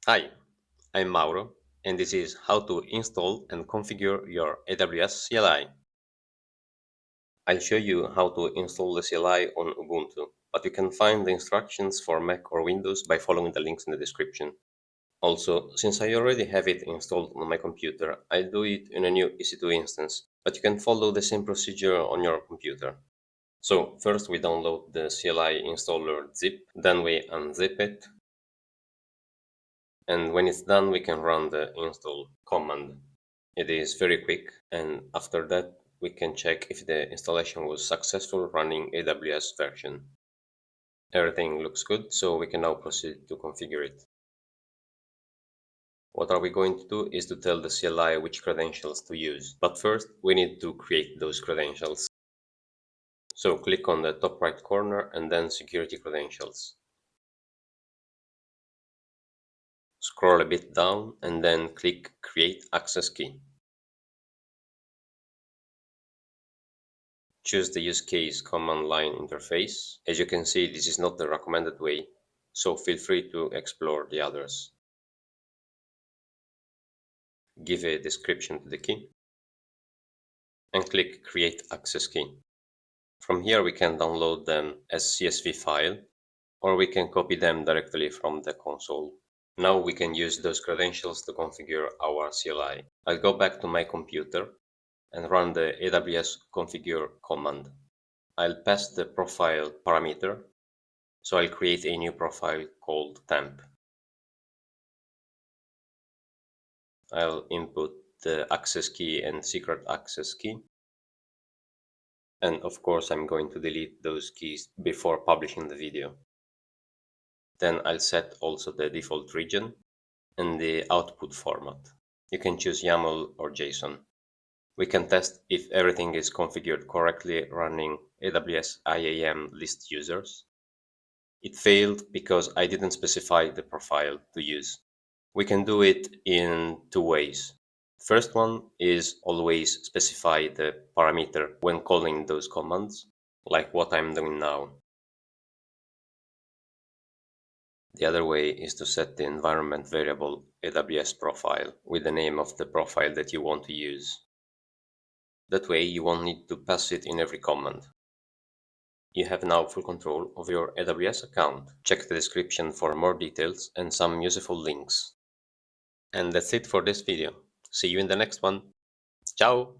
Hi, I'm Mauro, and this is how to install and configure your AWS CLI. I'll show you how to install the CLI on Ubuntu, but you can find the instructions for Mac or Windows by following the links in the description. Also, since I already have it installed on my computer, I'll do it in a new EC2 instance, but you can follow the same procedure on your computer. So first we download the CLI installer zip, then we unzip it, and when it's done we can run the install command. It is very quick, and after that we can check if the installation was successful running AWS version. Everything looks good, so we can now proceed to configure it. What are we going to do is to tell the CLI which credentials to use, but first we need to create those credentials. So click on the top right corner and then security credentials. Scroll a bit down and then click create access key. Choose the use case command line interface. As you can see, this is not the recommended way, so feel free to explore the others. Give a description to the key and click create access key. From here we can download them as CSV file, or we can copy them directly from the console. Now we can use those credentials to configure our CLI. I'll go back to my computer and run the AWS configure command. I'll pass the profile parameter, so I'll create a new profile called temp. I'll input the access key and secret access key. And of course, I'm going to delete those keys before publishing the video. Then I'll set also the default region and the output format. You can choose YAML or JSON. We can test if everything is configured correctly running AWS IAM list users. It failed because I didn't specify the profile to use. We can do it in two ways. First one is always specify the parameter when calling those commands, like what I'm doing now. The other way is to set the environment variable AWS profile with the name of the profile that you want to use. That way you won't need to pass it in every command. You have now full control of your AWS account. Check the description for more details and some useful links. And that's it for this video. See you in the next one. Ciao!